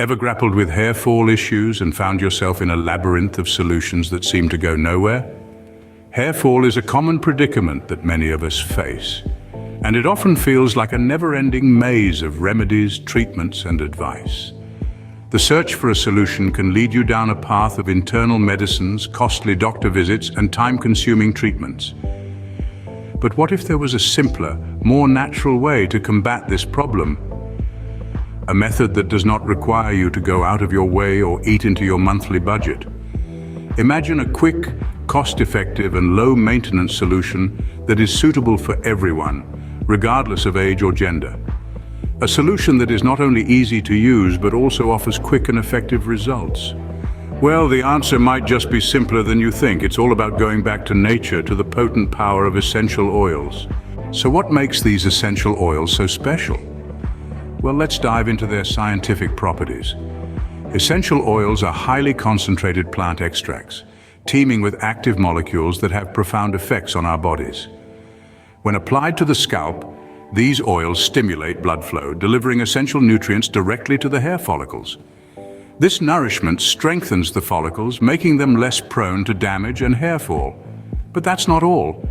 Ever grappled with hair fall issues and found yourself in a labyrinth of solutions that seem to go nowhere? Hair fall is a common predicament that many of us face, and it often feels like a never-ending maze of remedies, treatments, and advice. The search for a solution can lead you down a path of internal medicines, costly doctor visits, and time-consuming treatments. But what if there was a simpler, more natural way to combat this problem? A method that does not require you to go out of your way or eat into your monthly budget. Imagine a quick, cost-effective, and low-maintenance solution that is suitable for everyone, regardless of age or gender. A solution that is not only easy to use, but also offers quick and effective results. Well, the answer might just be simpler than you think. It's all about going back to nature, to the potent power of essential oils. So what makes these essential oils so special? Well, let's dive into their scientific properties. Essential oils are highly concentrated plant extracts, teeming with active molecules that have profound effects on our bodies. When applied to the scalp, these oils stimulate blood flow, delivering essential nutrients directly to the hair follicles. This nourishment strengthens the follicles, making them less prone to damage and hair fall. But that's not all.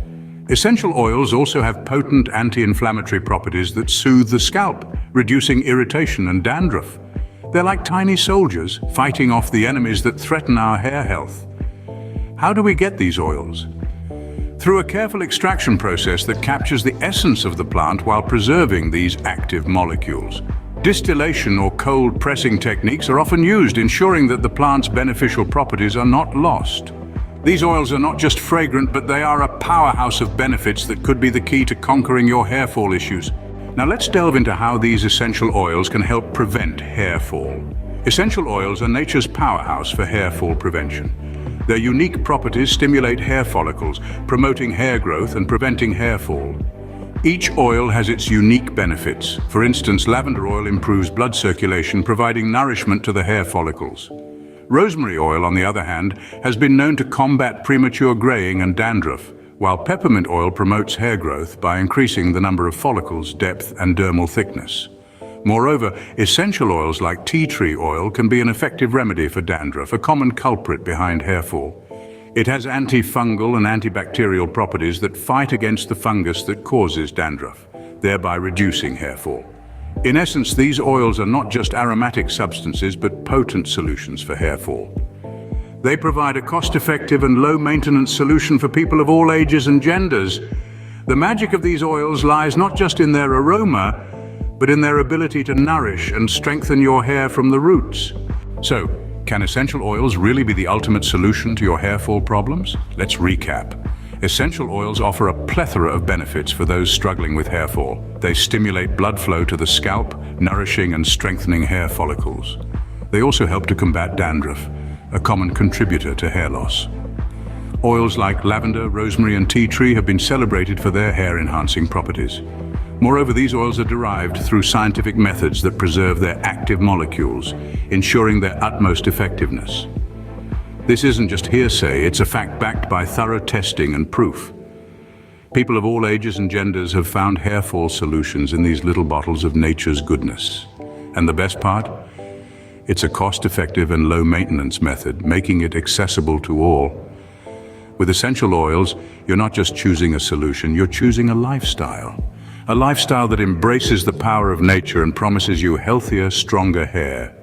Essential oils also have potent anti-inflammatory properties that soothe the scalp, reducing irritation and dandruff. They're like tiny soldiers, fighting off the enemies that threaten our hair health. How do we get these oils? Through a careful extraction process that captures the essence of the plant while preserving these active molecules. Distillation or cold pressing techniques are often used, ensuring that the plant's beneficial properties are not lost. These oils are not just fragrant, but they are a powerhouse of benefits that could be the key to conquering your hair fall issues. Now let's delve into how these essential oils can help prevent hair fall. Essential oils are nature's powerhouse for hair fall prevention. Their unique properties stimulate hair follicles, promoting hair growth and preventing hair fall. Each oil has its unique benefits. For instance, lavender oil improves blood circulation, providing nourishment to the hair follicles. Rosemary oil, on the other hand, has been known to combat premature graying and dandruff, while peppermint oil promotes hair growth by increasing the number of follicles, depth, and dermal thickness. Moreover, essential oils like tea tree oil can be an effective remedy for dandruff, a common culprit behind hair fall. It has antifungal and antibacterial properties that fight against the fungus that causes dandruff, thereby reducing hair fall. In essence, these oils are not just aromatic substances, but potent solutions for hair fall. They provide a cost-effective and low-maintenance solution for people of all ages and genders. The magic of these oils lies not just in their aroma, but in their ability to nourish and strengthen your hair from the roots. So, can essential oils really be the ultimate solution to your hair fall problems? Let's recap. Essential oils offer a plethora of benefits for those struggling with hair fall. They stimulate blood flow to the scalp, nourishing and strengthening hair follicles. They also help to combat dandruff, a common contributor to hair loss. Oils like lavender, rosemary, and tea tree have been celebrated for their hair-enhancing properties. Moreover, these oils are derived through scientific methods that preserve their active molecules, ensuring their utmost effectiveness. This isn't just hearsay, it's a fact backed by thorough testing and proof. People of all ages and genders have found hair fall solutions in these little bottles of nature's goodness. And the best part? It's a cost-effective and low-maintenance method, making it accessible to all. With essential oils, you're not just choosing a solution, you're choosing a lifestyle. A lifestyle that embraces the power of nature and promises you healthier, stronger hair.